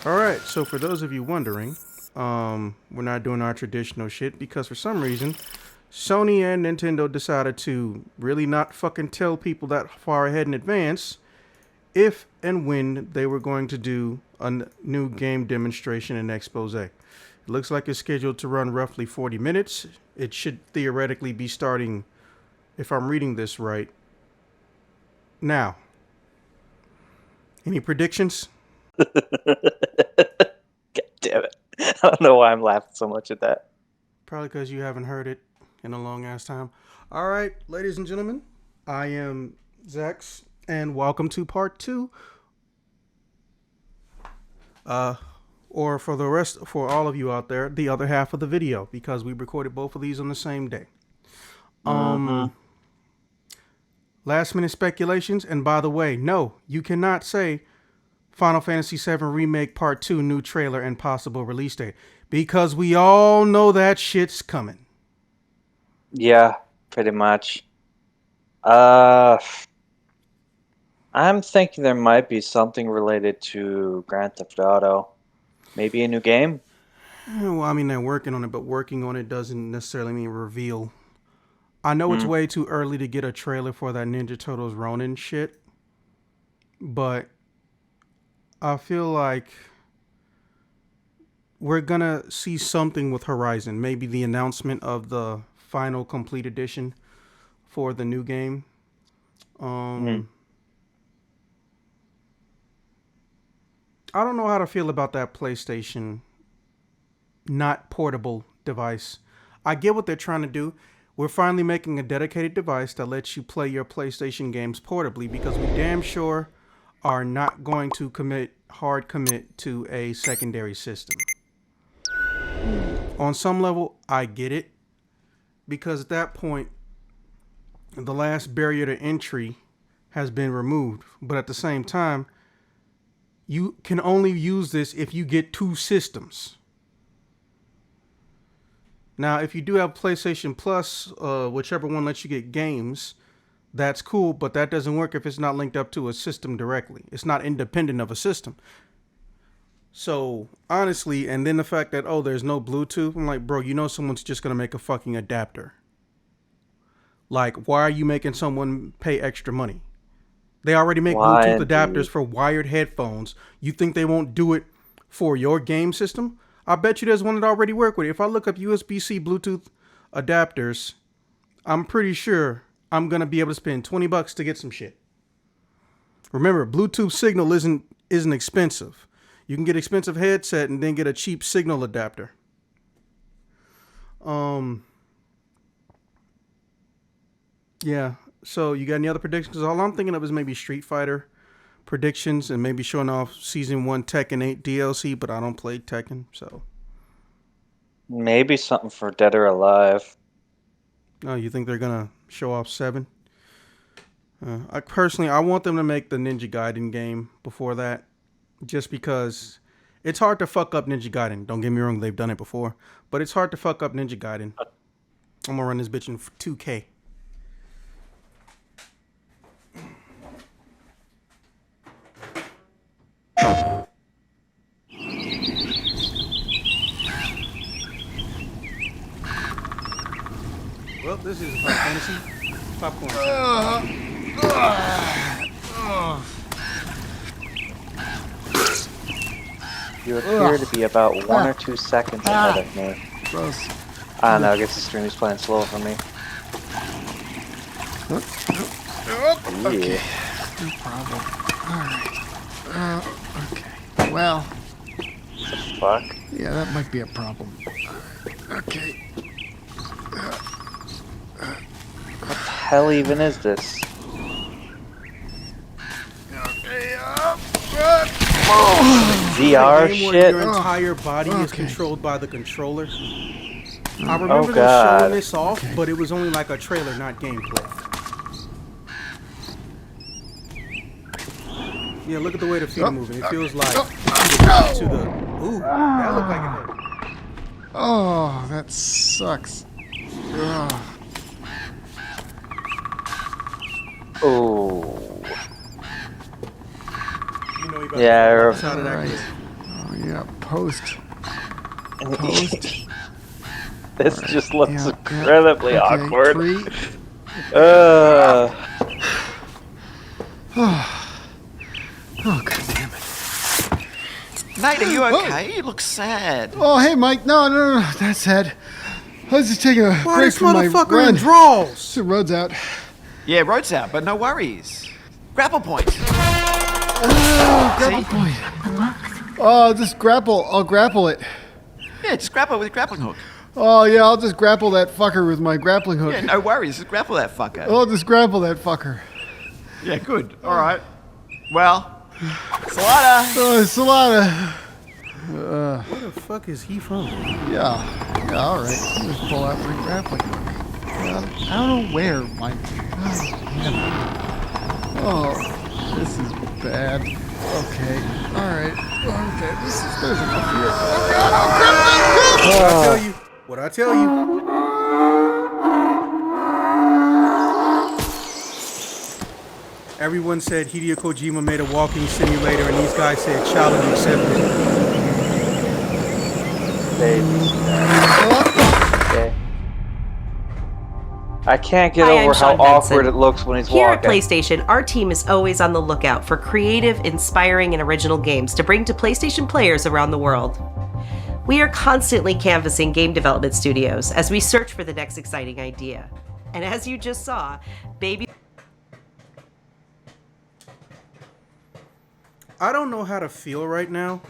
Alright, so for those of you wondering, we're not doing our traditional shit because for some reason, Sony and Nintendo decided to really not fucking tell people that far ahead in advance if and when they were going to do a new game demonstration and expose. It looks like it's scheduled to run roughly 40 minutes. It should theoretically be starting, if I'm reading this right, now. Any predictions? God damn it. I don't know why I'm laughing so much at that. Probably because you haven't heard it in a long ass time. All right, ladies and gentlemen, I am Zex, and welcome to part 2. Or for all of you out there, the other half of the video, because we recorded both of these on the same day. Last minute speculations, and by the way, no, you cannot say Final Fantasy VII Remake Part 2 new trailer and possible release date, because we all know that shit's coming. Yeah, pretty much. I'm thinking there might be something related to Grand Theft Auto. Maybe a new game? Well, I mean, they're working on it, but working on it doesn't necessarily mean reveal. I know it's way too early to get a trailer for that Ninja Turtles Ronin shit, but I feel like we're gonna see something with Horizon. Maybe the announcement of the final complete edition for the new game. I don't know how to feel about that PlayStation not portable device. I get what they're trying to do. We're finally making a dedicated device that lets you play your PlayStation games portably, because we damn sure are not going to hard commit to a secondary system. On some level, I get it, because at that point, the last barrier to entry has been removed. But at the same time, you can only use this if you get 2 systems. Now, if you do have PlayStation Plus, whichever one lets you get games, that's cool, but that doesn't work if it's not linked up to a system directly. It's not independent of a system. So, honestly, and then the fact that, there's no Bluetooth, I'm like, bro, you know someone's just going to make a fucking adapter. Like, why are you making someone pay extra money? They already make Bluetooth adapters for wired headphones. You think they won't do it for your game system? I bet you there's one that already work with it. If I look up USB-C Bluetooth adapters, I'm pretty sure I'm going to be able to spend $20 to get some shit. Remember, Bluetooth signal isn't expensive. You can get expensive headset and then get a cheap signal adapter. Yeah. So you got any other predictions? All I'm thinking of is maybe Street Fighter predictions and maybe showing off Season 1 Tekken 8 DLC, but I don't play Tekken, so. Maybe something for Dead or Alive. Oh, you think they're going to show off 7? I want them to make the Ninja Gaiden game before that, just because it's hard to fuck up Ninja Gaiden. Don't get me wrong, they've done it before, but it's hard to fuck up Ninja Gaiden. I'm going to run this bitch in 2K. Well, this is Final Fantasy popcorn. You appear to be about 1 or 2 seconds ahead of me. Gross. I don't know, I guess the stream is playing slow for me. Okay. Yeah. No problem. Alright. Okay. Well. What the fuck? Yeah, that might be a problem. Okay. What the hell even is this? game VR where shit? your entire body is controlled by the controller. I remember Oh, them God. showing this off, but it was only like a trailer, not gameplay. Yeah, look at the way the feet are moving. It feels like to the. Ooh, that looked like it hurt. Oh, that sucks. Ugh. Oh. You know you about Yeah, to fall I- outside of that Alright. cliff. Oh, yeah, post. Post. This Alright, just looks yeah, incredibly okay, awkward. 3. Oh, God damn it. Nate, are you okay? You look sad. Oh, hey, Mike. No, that's sad. I was just taking a Why break this from my motherfucker run. in draws? The road's out. Yeah, road's out, but no worries. Grapple point. Grapple point. Oh, just grapple. I'll grapple it. Yeah, just grapple with a grappling hook. Oh, yeah, I'll just grapple that fucker with my grappling hook. Yeah, no worries. Just grapple that fucker. I'll just grapple that fucker. Yeah, good. All right. Well, Salada. Oh, Solana. Where the fuck is he from? Yeah, all right. I'll just pull out my grappling hook. I don't know where my... Oh, this is bad. Okay, all right. Okay, there's enough here. Oh, God, What I tell you? What I tell you? Everyone said Hideo Kojima made a walking simulator, and these guys said challenge accepted. Okay. I can't get Hi, I'm over how Sean Benson. awkward it looks when he's Here walking. at PlayStation, our team is always on the lookout for creative, inspiring, and original games to bring to PlayStation players around the world. We are constantly canvassing game development studios as we search for the next exciting idea. And as you just saw, Baby... I don't know how to feel right now.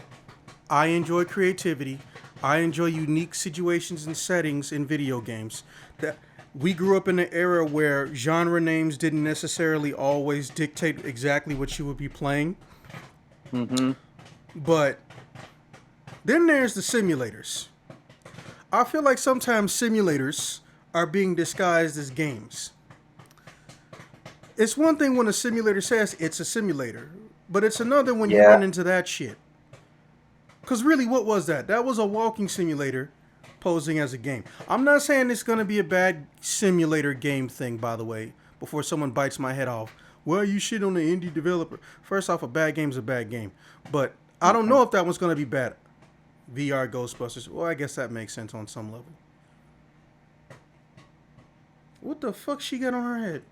I enjoy creativity. I enjoy unique situations and settings in video games. That we grew up in an era where genre names didn't necessarily always dictate exactly what you would be playing. Mm-hmm. But then there's the simulators. I feel like sometimes simulators are being disguised as games. It's one thing when a simulator says it's a simulator, but it's another when you Yeah. run into that shit. Because really, what was that? That was a walking simulator posing as a game. I'm not saying it's going to be a bad simulator game thing, by the way, before someone bites my head off. Well, you shit on the indie developer. First off, a bad game's a bad game. But I don't know if that one's going to be bad. VR Ghostbusters. Well, I guess that makes sense on some level. What the fuck she got on her head?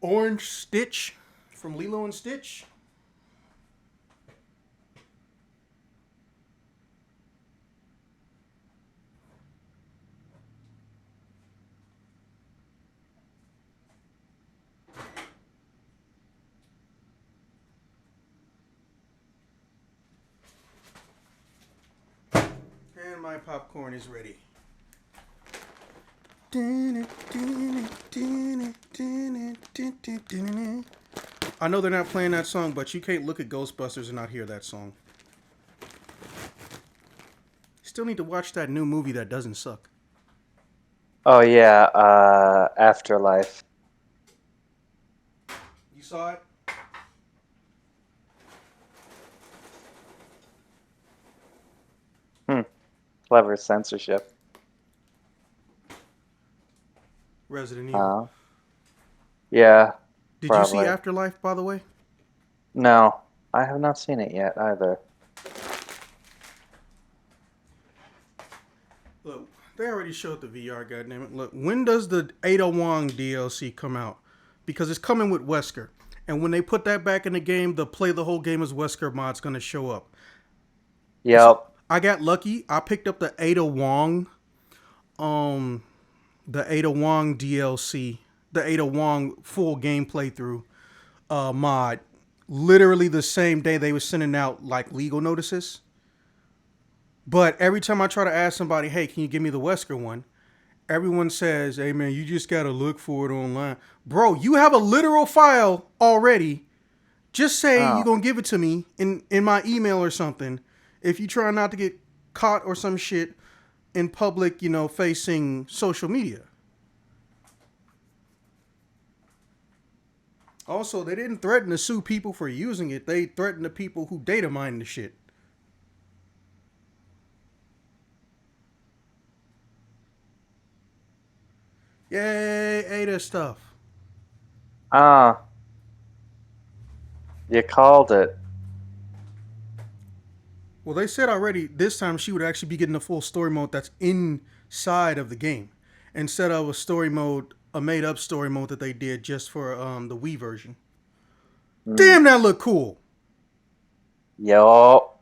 Orange Stitch from Lilo and Stitch. And my popcorn is ready. I know they're not playing that song, but you can't look at Ghostbusters and not hear that song. Still need to watch that new movie that doesn't suck. Oh yeah, Afterlife. You saw it? Clever censorship. Resident Evil. Yeah. Did probably. you see Afterlife, by the way? No, I have not seen it yet either. Look, they already showed the VR, goddammit. Look, when does the Ada Wong DLC come out? Because it's coming with Wesker. And when they put that back in the game, the play the whole game as Wesker mod's going to show up. Yep. I got lucky. I picked up the Ada Wong DLC, the Ada Wong full game playthrough mod, literally the same day they were sending out like legal notices. But every time I try to ask somebody, hey, can you give me the Wesker one? Everyone says, hey man, you just gotta look for it online. Bro, you have a literal file already Just say Oh. you're gonna give it to me in my email or something. If you try not to get caught or some shit in public, facing social media. Also, they didn't threaten to sue people for using it. They threatened the people who data mine the shit. Yay, Ada stuff. Ah. You called it. Well, they said already this time she would actually be getting the full story mode that's inside of the game, instead of a made up story mode that they did just for the Wii version. Damn, that looked cool. Yo.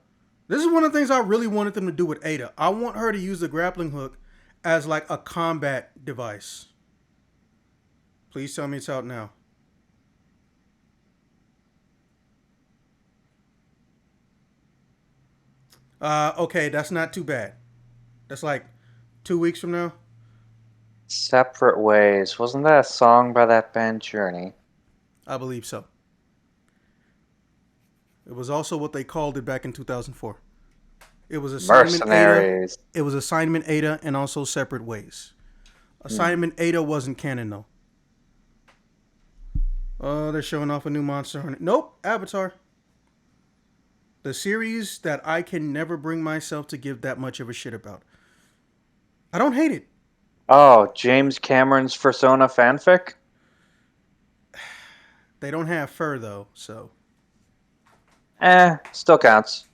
This is one of the things I really wanted them to do with Ada. I want her to use the grappling hook as like a combat device. Please tell me it's out now. Okay, that's not too bad. That's like 2 weeks from now. Separate Ways. Wasn't that a song by that band Journey? I believe so. It was also what they called it back in 2004. It was Assignment Ada. Mercenaries. It was Assignment Ada and also Separate Ways. Assignment Ada wasn't canon though. Oh, they're showing off a new Monster Hunter. Nope, Avatar. The series that I can never bring myself to give that much of a shit about. I don't hate it. Oh, James Cameron's Persona fanfic? They don't have fur though, so. Still counts.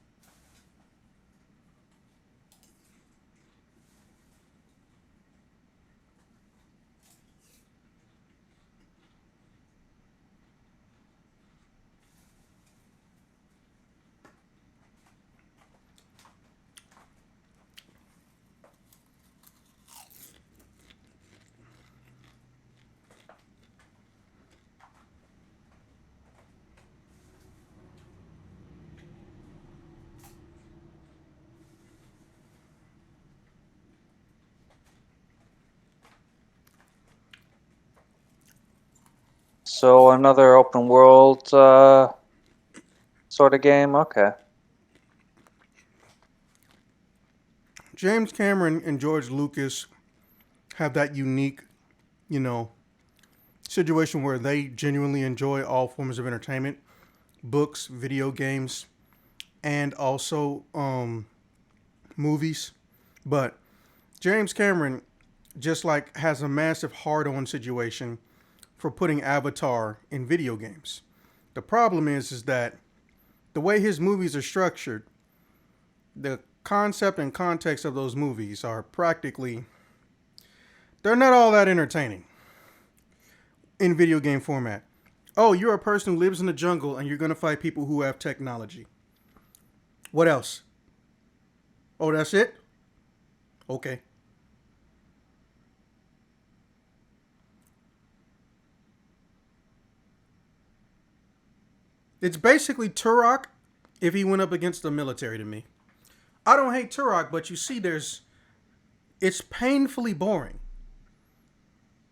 So another open world sort of game? Okay. James Cameron and George Lucas have that unique, situation where they genuinely enjoy all forms of entertainment, books, video games, and also movies. But James Cameron just like has a massive hard-on situation for putting Avatar in video games. The problem is that the way his movies are structured, the concept and context of those movies are they're not all that entertaining in video game format. Oh, you're a person who lives in the jungle and you're going to fight people who have technology. What else? Oh, that's it? Okay. It's basically Turok if he went up against the military to me. I don't hate Turok, but you see it's painfully boring.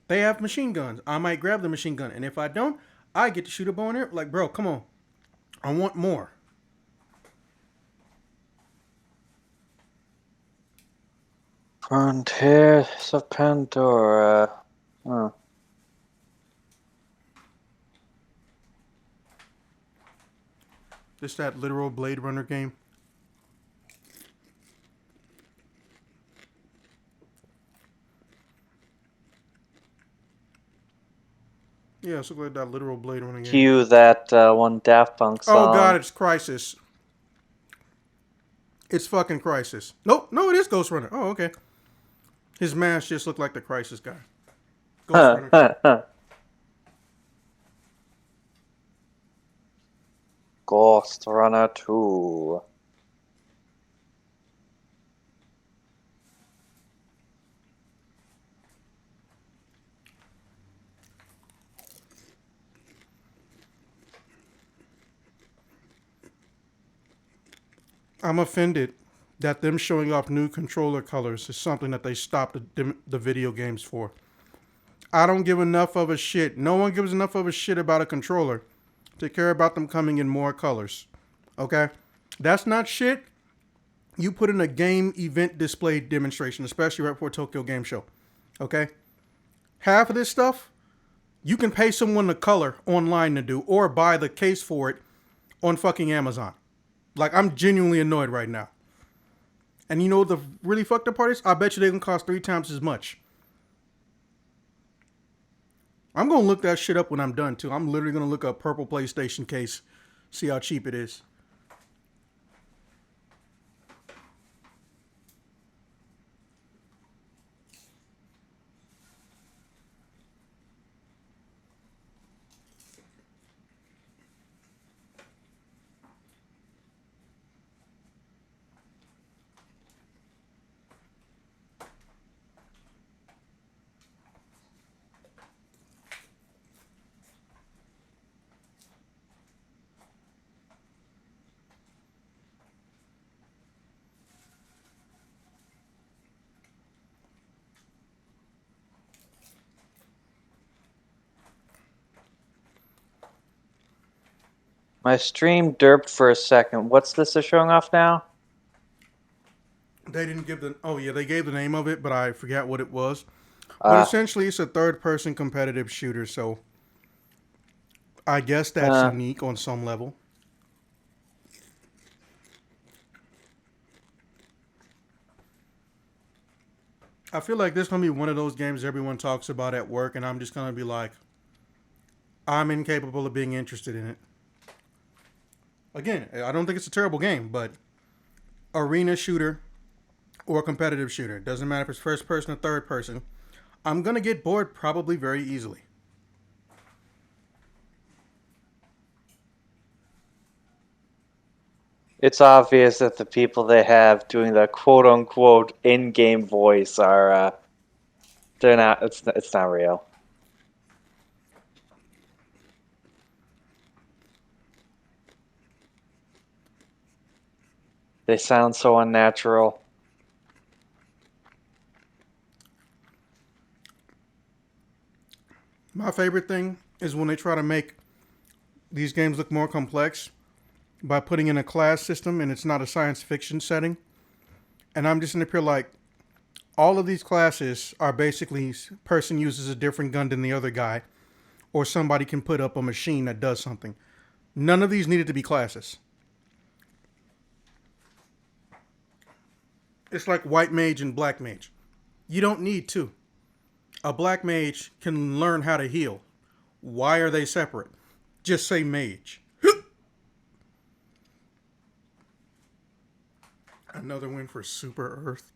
They have machine guns. I might grab the machine gun, and if I don't, I get to shoot a bow and arrow. Like, bro, come on. I want more. Frontiers of Pandora. Huh. Just that literal Blade Runner game. Yeah, it's like that literal Blade Runner game. Cue that one Daft Punk song. Oh god, it's Crisis. It's fucking Crisis. Nope, no, it is Ghost Runner. Oh, okay. His mask just looked like the Crisis guy. Ghost Runner. Ghost Runner 2. I'm offended that them showing off new controller colors is something that they stopped the video games for. I don't give enough of a shit. No one gives enough of a shit about a controller to care about them coming in more colors. Okay? That's not shit you put in a game event display demonstration, especially right before Tokyo Game Show. Okay? Half of this stuff, you can pay someone to color online to do, or buy the case for it on fucking Amazon. Like, I'm genuinely annoyed right now. And you know what the really fucked up part is? I bet you they can cost 3 times as much. I'm going to look that shit up when I'm done, too. I'm literally going to look up purple PlayStation case, see how cheap it is. My stream derped for a second. What's this they're showing off now? They didn't give the... Oh, yeah, they gave the name of it, but I forgot what it was. But essentially, it's a third-person competitive shooter, so I guess that's unique on some level. I feel like this is going to be one of those games everyone talks about at work, and I'm just going to be like, I'm incapable of being interested in it. Again, I don't think it's a terrible game, but arena shooter or competitive shooter, doesn't matter if it's first person or third person, I'm going to get bored probably very easily. It's obvious that the people they have doing the quote-unquote in-game voice are, they're not, it's not real. They sound so unnatural. My favorite thing is when they try to make these games look more complex by putting in a class system and it's not a science fiction setting. And I'm just in up here like, all of these classes are basically person uses a different gun than the other guy, or somebody can put up a machine that does something. None of these needed to be classes. It's like white mage and black mage. You don't need to. A black mage can learn how to heal. Why are they separate? Just say mage. Another win for Super Earth.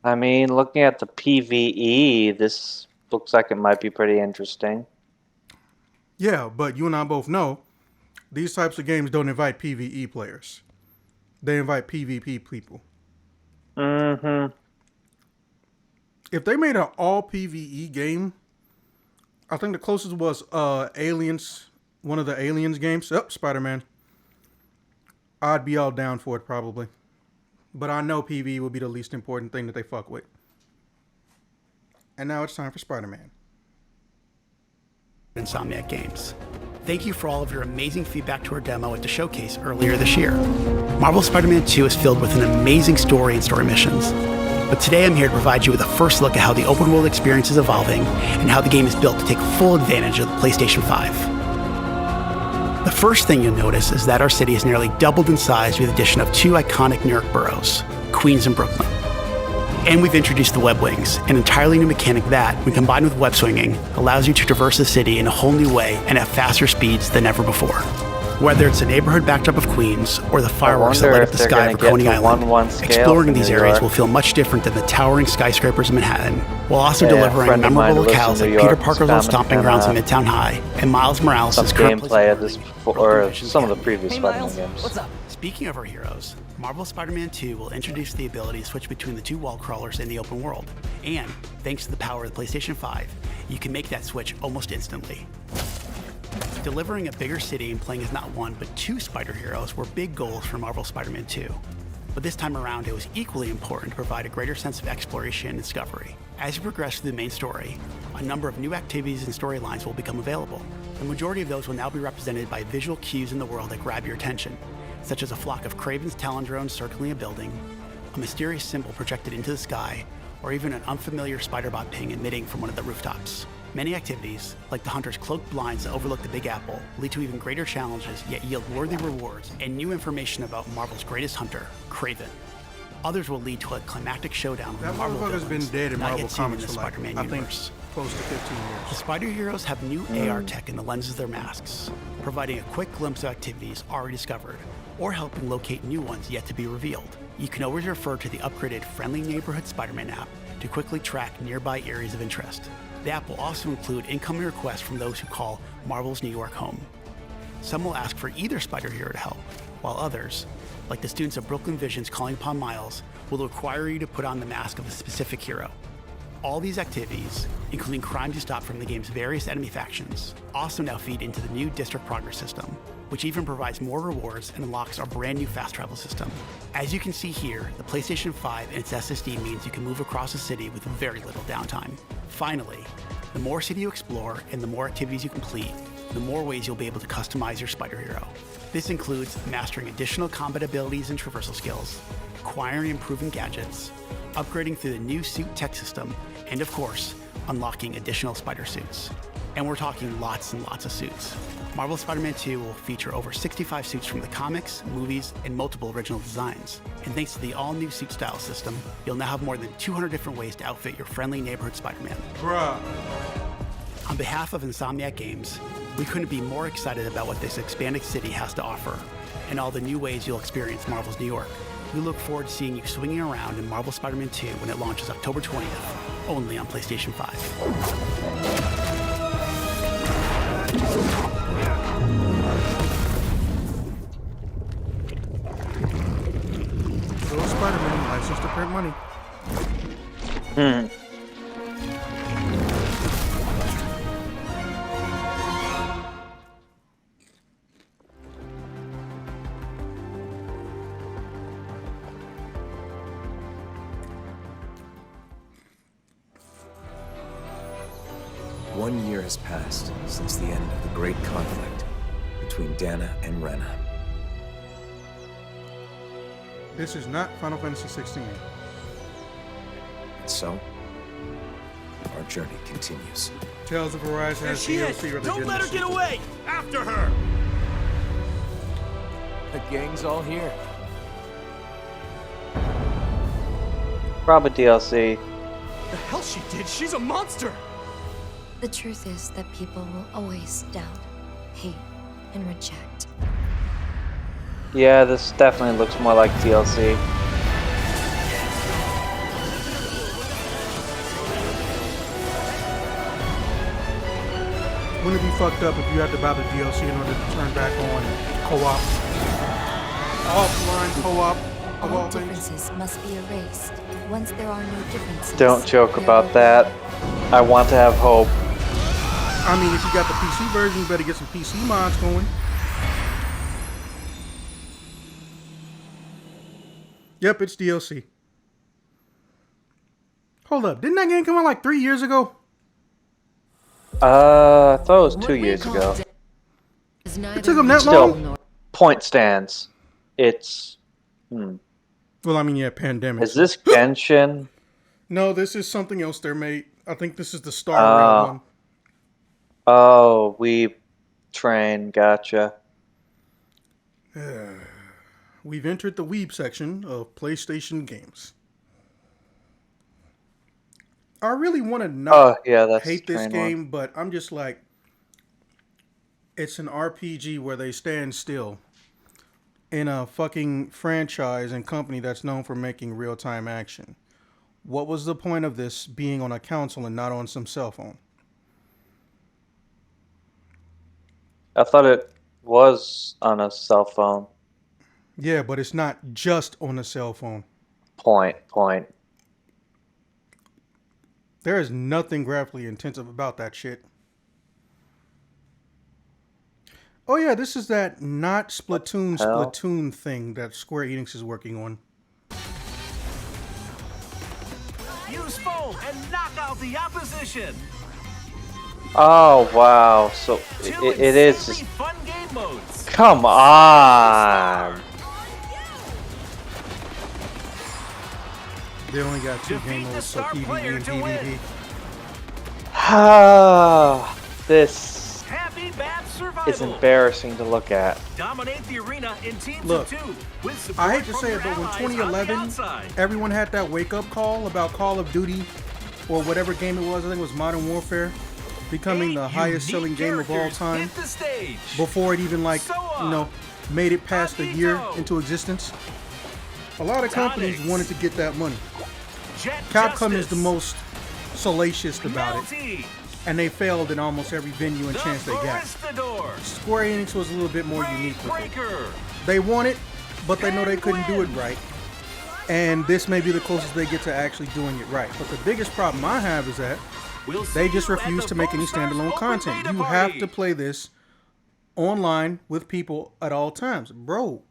I mean, looking at the PvE, this looks like it might be pretty interesting. Yeah, but you and I both know these types of games don't invite PvE players. They invite PvP people. Mm-hmm. If they made an all PvE game, I think the closest was Aliens, one of the Aliens games. Oh, Spider-Man. I'd be all down for it probably. But I know PvE would be the least important thing that they fuck with. And now it's time for Spider-Man. Insomniac Games. Thank you for all of your amazing feedback to our demo at the showcase earlier this year. Marvel Spider-Man 2 is filled with an amazing story and story missions. But today I'm here to provide you with a first look at how the open world experience is evolving and how the game is built to take full advantage of the PlayStation 5. The first thing you'll notice is that our city has nearly doubled in size with the addition of 2 iconic New York boroughs, Queens and Brooklyn. And we've introduced the web wings, an entirely new mechanic that, when combined with web swinging, allows you to traverse the city in a whole new way and at faster speeds than ever before. Whether it's the neighborhood backdrop of Queens or the fireworks that light up the sky of Coney Island, exploring these areas will feel much different than the towering skyscrapers of Manhattan, while also delivering memorable locales like Peter Parker's old stomping grounds in Midtown High and Miles Morales' some current gameplay of this before, or some of the previous Spider-Man games. What's up? Speaking of our heroes, Marvel's Spider-Man 2 will introduce the ability to switch between the two wall crawlers in the open world, and thanks to the power of the PlayStation 5, you can make that switch almost instantly. Delivering a bigger city and playing as not one but two spider heroes were big goals for Marvel's Spider-Man 2. But this time around, it was equally important to provide a greater sense of exploration and discovery. As you progress through the main story, a number of new activities and storylines will become available. The majority of those will now be represented by visual cues in the world that grab your attention, such as a flock of Kraven's Talon drones circling a building, a mysterious symbol projected into the sky, or even an unfamiliar spider-bot ping emitting from one of the rooftops. Many activities, like the Hunter's cloaked blinds that overlook the Big Apple, lead to even greater challenges yet yield worthy rewards and new information about Marvel's greatest hunter, Kraven. Others will lead to a climactic showdown with That Marvel motherfucker's been villains dead in not Marvel yet seen in Comics the for like, Spider-Man I think, universe. close to 15 The years. Spider Heroes have new AR tech in the lenses of their masks, providing a quick glimpse of activities already discovered, or helping locate new ones yet to be revealed. You can always refer to the upgraded Friendly Neighborhood Spider-Man app to quickly track nearby areas of interest. The app will also include incoming requests from those who call Marvel's New York home. Some will ask for either Spider Hero to help, while others, like the students of Brooklyn Visions calling upon Miles, will require you to put on the mask of a specific hero. All these activities, including crimes you stop from the game's various enemy factions, also now feed into the new District Progress system, which even provides more rewards and unlocks our brand new fast travel system. As you can see here, the PlayStation 5 and its SSD means you can move across the city with very little downtime. Finally, the more city you explore and the more activities you complete, the more ways you'll be able to customize your Spider Hero. This includes mastering additional combat abilities and traversal skills, acquiring and improving gadgets, upgrading through the new suit tech system, and of course, unlocking additional spider suits. And we're talking lots and lots of suits. Marvel Spider-Man 2 will feature over 65 suits from the comics, movies, and multiple original designs. And thanks to the all-new suit style system, you'll now have more than 200 different ways to outfit your friendly neighborhood Spider-Man. Bruh. On behalf of Insomniac Games, we couldn't be more excited about what this expanded city has to offer, and all the new ways you'll experience Marvel's New York. We look forward to seeing you swinging around in Marvel Spider-Man 2 when it launches October 20th, only on PlayStation 5. So Spider-Man license to print money. One year has passed since the end of the great conflict between Dana and Rena. This is not Final Fantasy 16. And so, our journey continues. Tales of Arise has DLC or Don't let her get away! After her! The gang's all here. Probably DLC. The hell she did? She's a monster! The truth is that people will always doubt, hate, and reject. Yeah, this definitely looks more like DLC. Wouldn't it be fucked up if you had to buy the DLC in order to turn back on co-op? Offline co-op of All all things? differences must be erased. Once there are no differences. Don't joke there about will that. I want to have hope. I mean, if you got the PC version, you better get some PC mods going. Yep, it's DLC. Hold up, didn't that game come out like 3 years ago? I thought it was 2 years ago. It took them that Still, long? point stands. It's. Well, I mean, yeah, pandemic. Is this Genshin? No, this is something else they made. I think this is the Star Rail one. Oh, Weeb Train. Gotcha. We've entered the Weeb section of PlayStation games. I really want to not that's hate the this train game, but I'm just like, it's an RPG where they stand still in a fucking franchise and company that's known for making real-time action. What was the point of this being on a console and not on some cell phone? I thought it was on a cell phone. Yeah, but it's not just on a cell phone. Point. There is nothing graphically intensive about that shit. Oh yeah, this is that not Splatoon thing that Square Enix is working on. Use foam and knock out the opposition. Oh wow! So it is just Fun game modes. come on. They only got 2 game modes, so PvE and PvP. Ah, this Happy Bad Survival. is embarrassing to look at. Dominate the arena in teams Look, of 2. With support I hate to from say your it, but when allies on the 2011, outside. everyone had that wake-up call about Call of Duty or whatever game it was. I think it was Modern Warfare becoming the highest-selling game of all time hit the stage. before it even made it past a year Magneto. into existence. A lot of companies Onyx. wanted to get that money. Jet Capcom Justice. is the most salacious about it, Melty. and they failed in almost every venue and The chance they got. Baristador. Square Enix was a little bit more unique with it. Breaker. They want it, but they know they couldn't do it right. And this may be the closest they get to actually doing it right. But the biggest problem I have is that We'll see they just you at refuse the to make any Foam Stars standalone Open content. Beta You Party. have to play this online with people at all times. Bro,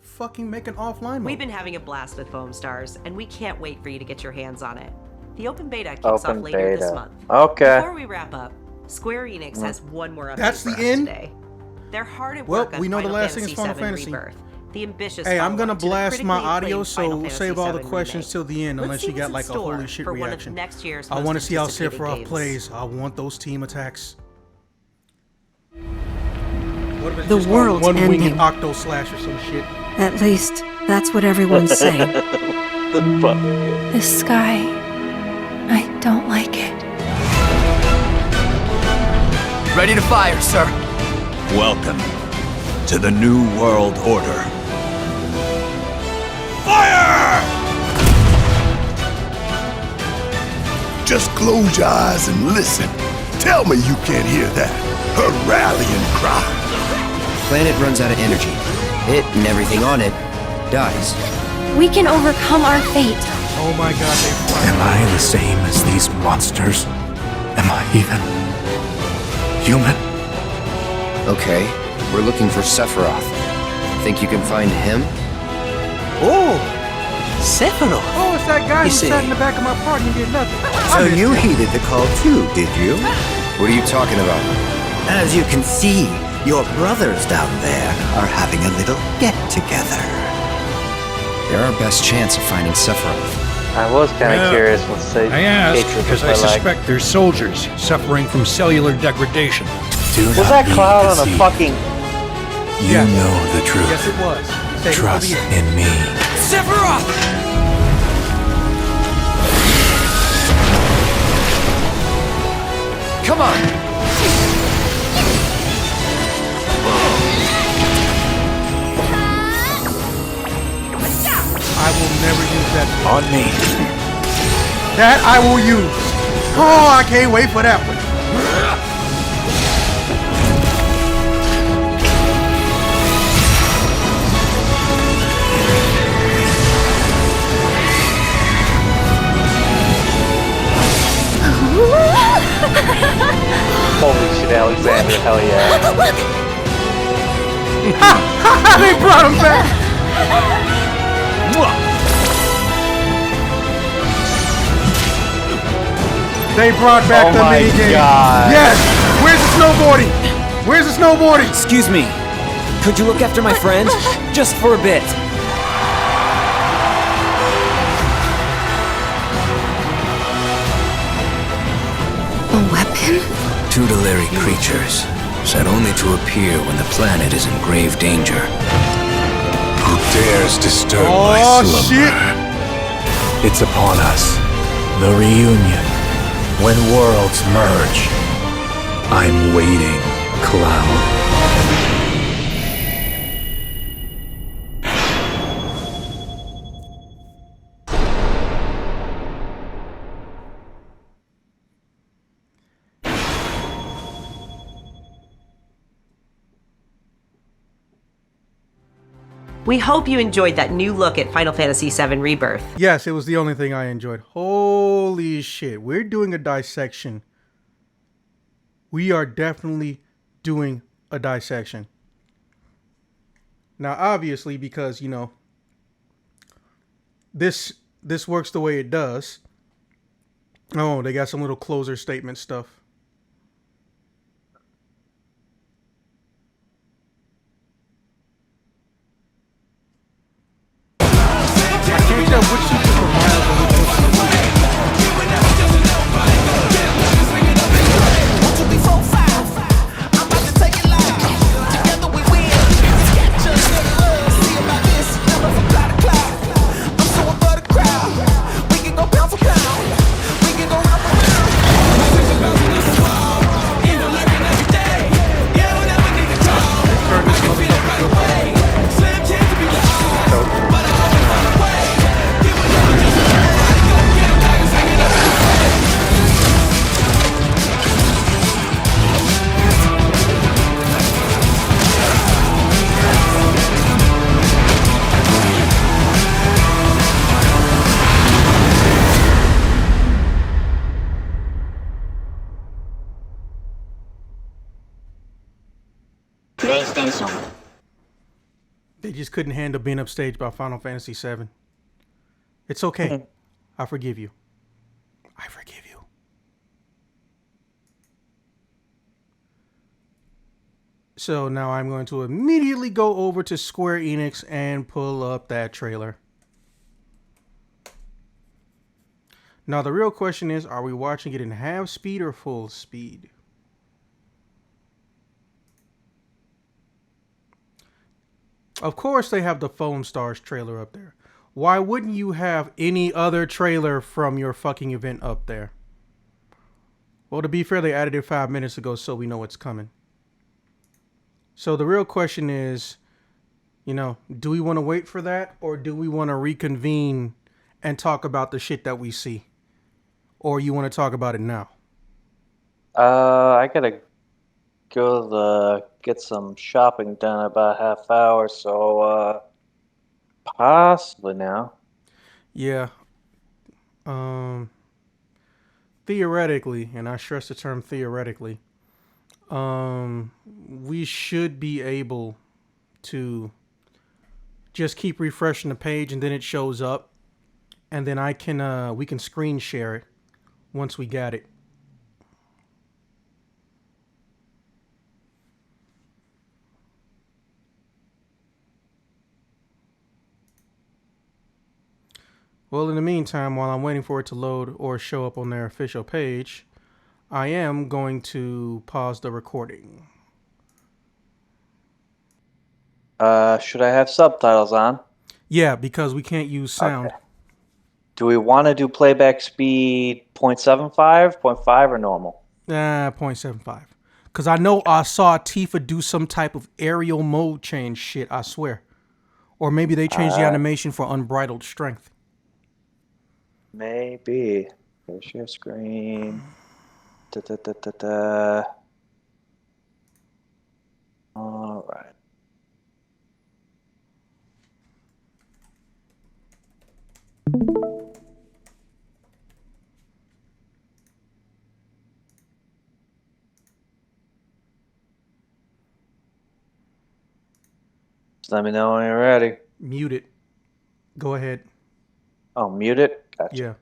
fucking make an offline mode. We've been having a blast with Foam Stars, and we can't wait for you to get your hands on it. The open beta kicks off Open later this beta. month. Okay. Before we wrap up, Square Enix has one more update That's for the us end? today. They're hard at Well, work on we know the Final last thing is Fantasy Final VII Fantasy. Rebirth. The ambitious Hey, I'm gonna follow-up to the blast my critically audio, acclaimed Final so Fantasy save all the VII questions remake. till the end, Let's unless see you got what's like in a store holy shit for one of reaction. next year's I most want to see how anticipated Sephiroth games. plays. I want those team attacks. What if it's The just world's one winged ending. octo slash or some shit? At least, that's what everyone's saying. The fuck? This sky, I don't like it. Ready to fire, sir. Welcome to the New World Order. Fire! Just close your eyes and listen. Tell me you can't hear that. Her rallying cry. Planet runs out of energy. It and everything on it dies. We can overcome our fate. Oh my god, they Am I the same as these monsters? Am I even human? Okay, we're looking for Sephiroth. Think you can find him? Oh, Sephiroth. Oh, it's that guy You who see. sat in the back of my party and did nothing. So you heeded the call too, did you? What are you talking about? As you can see, your brothers down there are having a little get-together. They're our best chance of finding Sephiroth. I was kind of curious what say. I asked Patriots because I were like. suspect there's soldiers suffering from cellular degradation. Do Was not that be cloud on a deceived. fucking? You know the truth. Yes, it was. Save it for Trust the end. in me. Sephiroth! Come on! I will never use that. On me. That I will use. Oh, I can't wait for that one. Holy shit, Alexander! Hell yeah! They brought him back. They brought back Oh the my mini game. God. Yes. Where's the snowboarding? Where's the snowboarding? Excuse me. Could you look after my friend? Just for a bit. A weapon? Tutelary creatures, set only to appear when the planet is in grave danger. Who dares disturb my Oh slumber? shit. It's upon us. The reunion. When worlds merge. I'm waiting, Cloud. We hope you enjoyed that new look at Final Fantasy VII Rebirth. Yes, it was the only thing I enjoyed. Holy shit. We're doing a dissection. We are definitely doing a dissection. Now, obviously, because, you know, this works the way it does. Oh, they got some little closer statement stuff. I can't tell which super from Miles and which one's from Luigi. PlayStation. They just couldn't handle being upstaged by Final Fantasy VII. It's okay. I forgive you. I forgive you. So now I'm going to immediately go over to Square Enix and pull up that trailer. Now the real question is, are we watching it in half speed or full speed? Of course they have the Foam Stars trailer up there. Why wouldn't you have any other trailer from your fucking event up there? Well, to be fair, they added it 5 minutes ago, so we know it's coming. So the real question is, you know, do we want to wait for that, or do we want to reconvene and talk about the shit that we see? Or you want to talk about it now? I gotta go get some shopping done in about a half hour, so possibly now. Yeah. Theoretically, and I stress the term theoretically, we should be able to just keep refreshing the page and then it shows up, and then we can screen share it once we got it. Well, in the meantime, while I'm waiting for it to load or show up on their official page, I am going to pause the recording. Should I have subtitles on? Yeah, because we can't use sound. Okay. Do we want to do playback speed 0.75, 0.5, or normal? 0.75. Because I know I saw Tifa do some type of aerial mode change shit, I swear. Or maybe they changed the animation for unbridled strength. Maybe. Okay, share screen. All right. Just let me know when you're ready. Mute it. Go ahead. Oh, mute it? Gotcha. Yeah.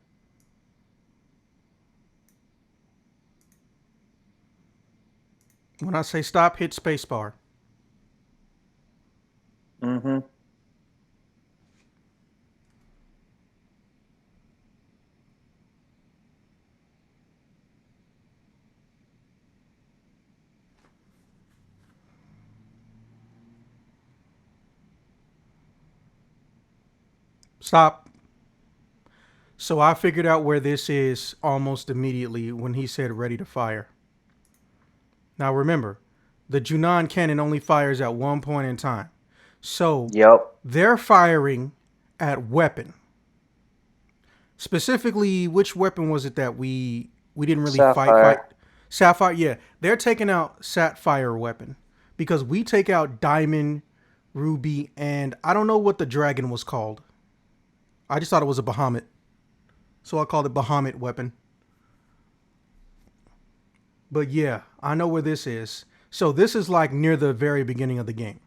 When I say stop, hit spacebar. Mm-hmm. Stop. So I figured out where this is almost immediately when he said ready to fire. Now remember, the Junon cannon only fires at one point in time. So they're firing at weapon. Specifically, which weapon was it that we didn't really fight? Sapphire, yeah. They're taking out Sapphire weapon because we take out Diamond, ruby, and I don't know what the dragon was called. I just thought it was a Bahamut. So I called it Bahamut weapon. But yeah, I know where this is. So this is like near the very beginning of the game.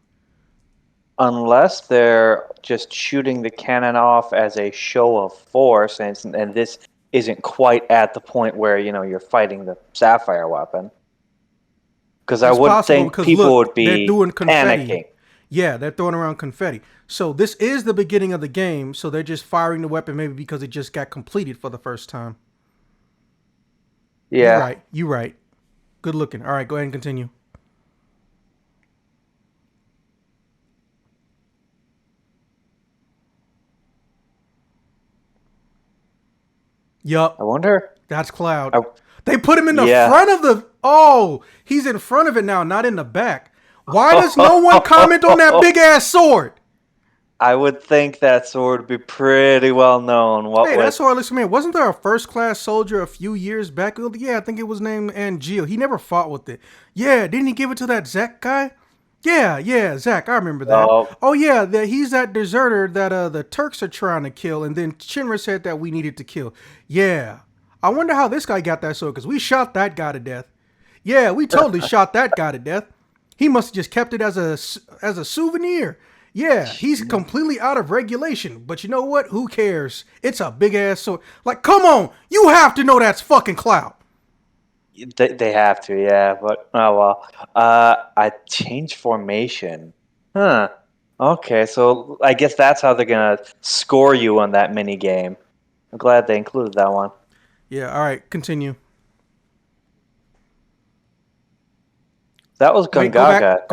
Unless they're just shooting the cannon off as a show of force, and this isn't quite at the point where, you're fighting the Sapphire weapon. Because I would think people would be they're doing confetti. panicking. Yeah, they're throwing around confetti. So this is the beginning of the game, so they're just firing the weapon maybe because it just got completed for the first time. Yeah. You're right. Good looking. All right, go ahead and continue. Yup. I wonder. That's Cloud. They put him in the front of the... Oh, he's in front of it now, not in the back. Why does no one comment on that big-ass sword? I would think that sword would be pretty well known. That sword looks familiar. Wasn't there a first-class soldier a few years back? Yeah, I think it was named Angel. He never fought with it. Yeah, didn't he give it to that Zach guy? Yeah, Zach, I remember that. Oh yeah, he's that deserter that the Turks are trying to kill, and then Shinra said that we needed to kill. Yeah. I wonder how this guy got that sword, because we shot that guy to death. Yeah, we totally shot that guy to death. He must have just kept it as a souvenir. Yeah, he's completely out of regulation. But you know what? Who cares? It's a big-ass sword. Like, come on. You have to know that's fucking Cloud. They have to, yeah. But, oh well. I changed formation. Huh. Okay, so I guess that's how they're going to score you on that mini game. I'm glad they included that one. Yeah, all right, continue. That was Gungaga.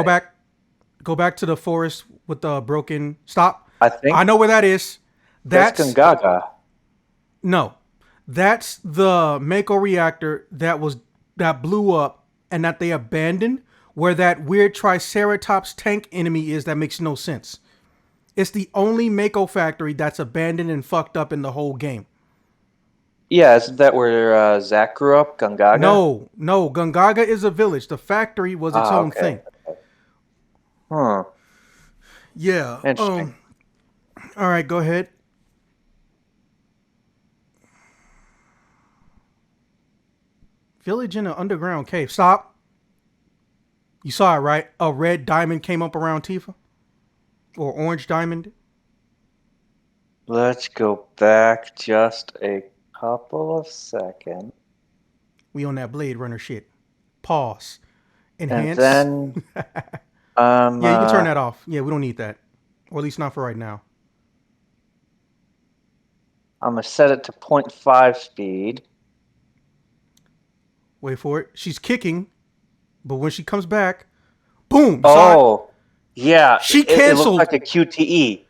Go back to the forest with the broken... Stop. I know where that is. That's Gungaga. No. That's the Mako reactor that blew up and that they abandoned, where that weird Triceratops tank enemy is that makes no sense. It's the only Mako factory that's abandoned and fucked up in the whole game. Yeah, isn't that where Zack grew up, Gungaga? No, Gungaga is a village. The factory was its own thing. Huh. Yeah. Interesting. All right, go ahead. Village in an underground cave. Stop. You saw it, right? A red diamond came up around Tifa? Or orange diamond? Let's go back just a couple of seconds. We on that Blade Runner shit. Pause. Enhance. And then... yeah, you can turn that off. Yeah, we don't need that. Or at least not for right now. I'm going to set it to 0.5 speed. Wait for it. She's kicking, but when she comes back, boom. Oh, yeah. She canceled. It looked like a QTE.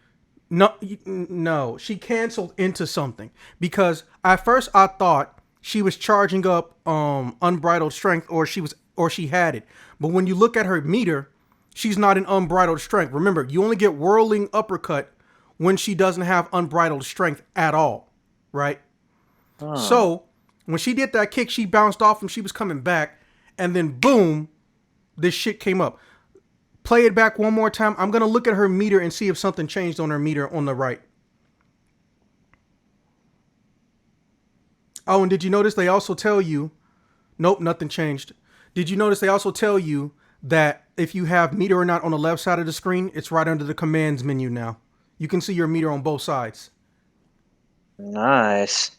No, she canceled into something. Because at first I thought she was charging up unbridled strength, or she had it. But when you look at her meter, she's not in unbridled strength. Remember, you only get whirling uppercut when she doesn't have unbridled strength at all, right? So when she did that kick, she bounced off and she was coming back, and then boom, this shit came up. Play it back one more time. I'm going to look at her meter and see if something changed on her meter on the right. Oh, and did you notice they also tell you... Nope, nothing changed. Did you notice they also tell you that if you have meter or not on the left side of the screen, it's right under the commands menu now. You can see your meter on both sides. Nice.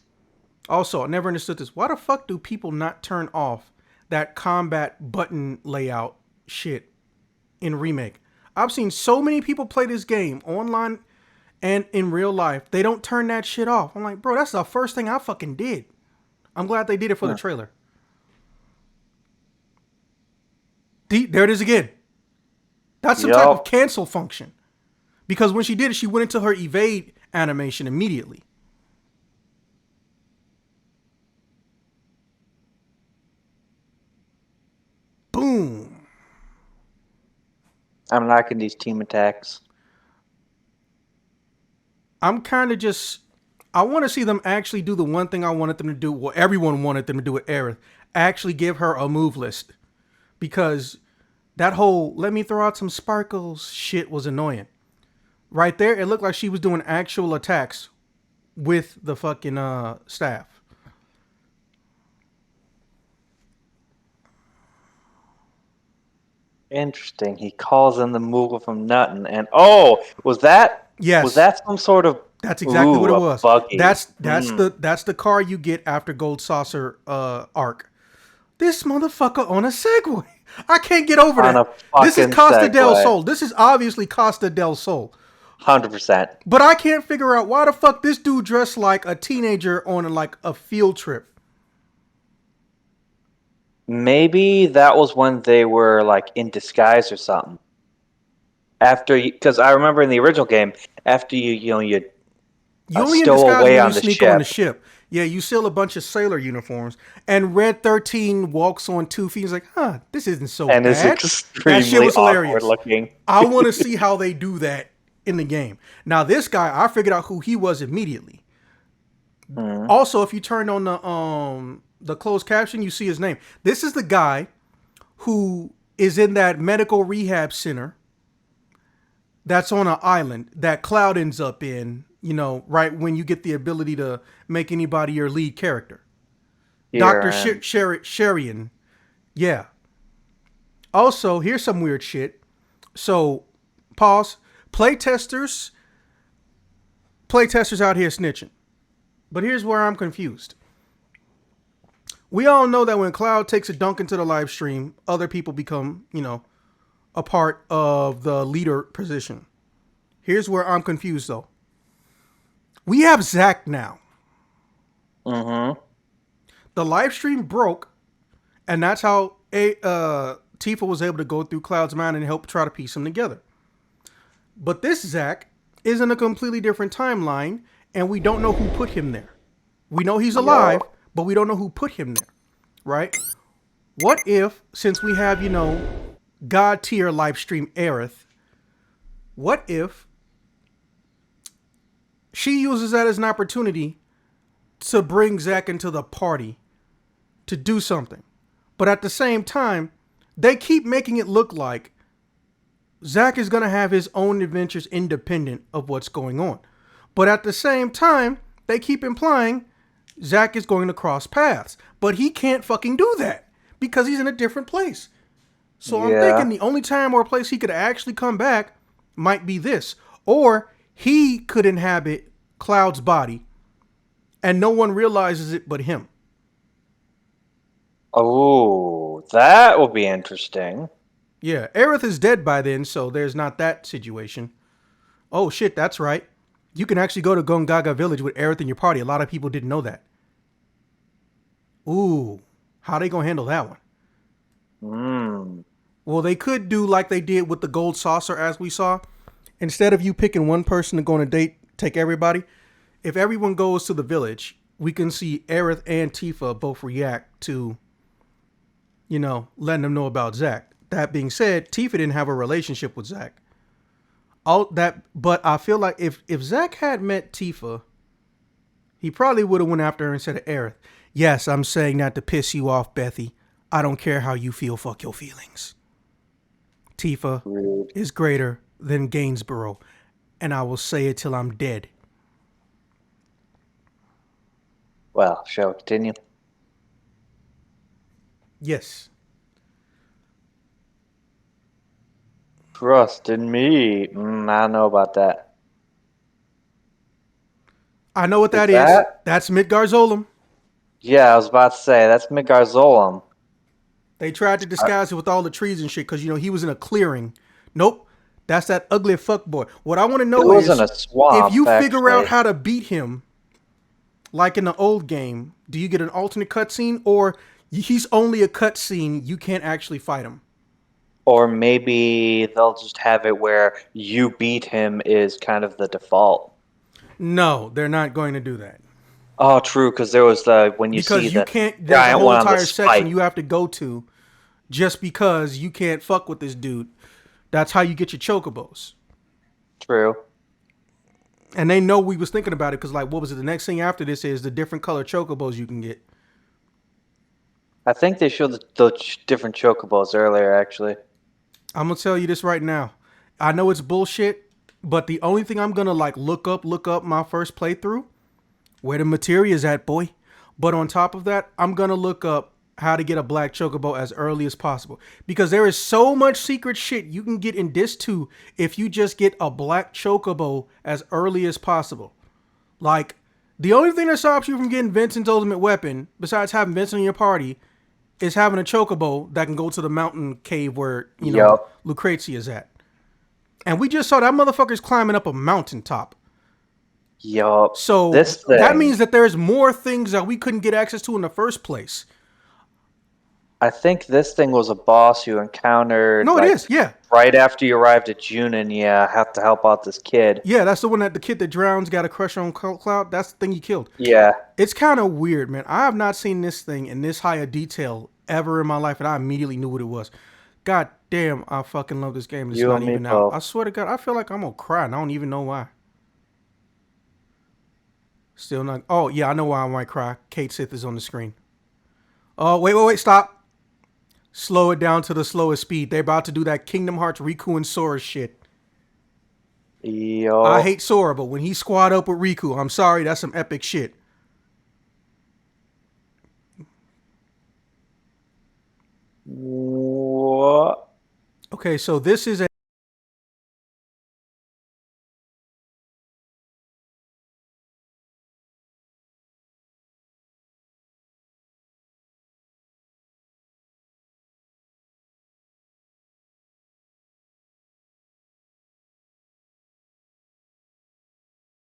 Also, I never understood this. Why the fuck do people not turn off that combat button layout shit in Remake? I've seen so many people play this game online and in real life. They don't turn that shit off. I'm like, bro, that's the first thing I fucking did. I'm glad they did it for the trailer. There it is again. That's some type of cancel function. Because when she did it, she went into her evade animation immediately. Boom. I'm liking these team attacks. I'm kind of just... I want to see them actually do the one thing I wanted them to do. Well, everyone wanted them to do with Aerith. Actually give her a move list. Because That whole "let me throw out some sparkles" shit was annoying. Right there, it looked like she was doing actual attacks with the fucking staff. Interesting. He calls in the Moogle from Nutton, and was that Yes. some sort of That's exactly what it a was. buggy? That's the car you get after Gold Saucer arc. This motherfucker on a Segway. I can't get over On that. a This is fucking Costa del Segway. Sol. This is obviously Costa del Sol. 100%. But I can't figure out why the fuck this dude dressed like a teenager on like a field trip. Maybe that was when they were like in disguise or something. Because I remember in the original game, after you only in stow disguise away when on you the sneak ship. on the ship. Yeah, you steal a bunch of sailor uniforms, and Red 13 walks on 2 feet. He's like, huh, this isn't so And bad. it's That extremely shit was awkward hilarious. looking. I want to see how they do that in the game. Now, this guy, I figured out who he was immediately. Also, if you turn on the closed caption, you see his name. This is the guy who is in that medical rehab center that's on an island that Cloud ends up in, right when you get the ability to make anybody your lead character. Dr. Sherian. Yeah. Also, here's some weird shit. So, pause. Playtesters out here snitching. But here's where I'm confused. We all know that when Cloud takes a dunk into the live stream, other people become, a part of the leader position. Here's where I'm confused, though. We have Zach now. Mm-hmm. The live stream broke, and that's how Tifa was able to go through Cloud's mind and help try to piece them together. But this Zach is in a completely different timeline, and we don't know who put him there. We know he's alive, but we don't know who put him there, right? What if, since we have, God tier live stream Aerith, what if she uses that as an opportunity to bring Zach into the party to do something? But at the same time, they keep making it look like Zach is going to have his own adventures independent of what's going on. But at the same time, they keep implying Zach is going to cross paths. But he can't fucking do that because he's in a different place. So I'm thinking the only time or place he could actually come back might be this. Or he could inhabit Cloud's body and no one realizes it but him. Oh, that will be interesting. Yeah, Aerith is dead by then, so there's not that situation. Oh shit, that's right. You can actually go to Gongaga Village with Aerith in your party. A lot of people didn't know that. Ooh, how they gonna handle that one? Well, they could do like they did with the Gold Saucer, as we saw. Instead of you picking one person to go on a date, take everybody. If everyone goes to the village, we can see Aerith and Tifa both react to, letting them know about Zach. That being said, Tifa didn't have a relationship with Zach. But I feel like if Zach had met Tifa, he probably would have went after her instead of Aerith. Yes, I'm saying that to piss you off, Bethy. I don't care how you feel. Fuck your feelings. Tifa is greater than Gainsborough, and I will say it till I'm dead. Well, shall we continue? Yes. Trust in me. I don't know about that. I know what that is. That's Midgar-Zolom. Yeah, I was about to say, that's Midgar-Zolom. They tried to disguise it with all the trees and shit because, he was in a clearing. Nope. That's that ugly fuckboy. What I want to know is, in a swamp, if you figure actually. out how to beat him, like in the old game, do you get an alternate cutscene, or he's only a cutscene, you can't actually fight him? Or maybe they'll just have it where you beat him is kind of the default. No, they're not going to do that. Oh, true, because there was when you see the can't. There's giant a whole one on the entire section spike. you have to go to, just because you can't fuck with this dude. That's how you get your chocobos. True. And they know we was thinking about it because, what was it? The next thing after this is the different color chocobos you can get. I think they showed the different chocobos earlier, actually. I'm gonna tell you this right now. I know it's bullshit, but the only thing I'm gonna like look up my first playthrough, where the materia is at, boy. But on top of that, I'm gonna look up how to get a black chocobo as early as possible, because there is so much secret shit you can get in this 2 if you just get a black chocobo as early as possible. Like, the only thing that stops you from getting Vincent's ultimate weapon, besides having Vincent in your party, is having a chocobo that can go to the mountain cave where, you know, Lucrezia is at. And we just saw that motherfucker's climbing up a mountaintop. Yup. So that means that there's more things that we couldn't get access to in the first place. I think this thing was a boss you encountered. No, it is, yeah. Right after you arrived at Junin, have to help out this kid. Yeah, that's the one that the kid that drowns got a crush on Cloud. That's the thing you killed. Yeah. It's kind of weird, man. I have not seen this thing in this high a detail ever in my life, and I immediately knew what it was. God damn, I fucking love this game. It's not even out. I swear to God, I feel like I'm gonna cry, and I don't even know why. Still not. Oh, yeah, I know why I might cry. Kate Sith is on the screen. Oh, wait, stop. Slow it down to the slowest speed. They're about to do that Kingdom Hearts Riku and Sora shit. Yo. I hate Sora, but when he squad up with Riku, I'm sorry, that's some epic shit. What? Okay, so this is a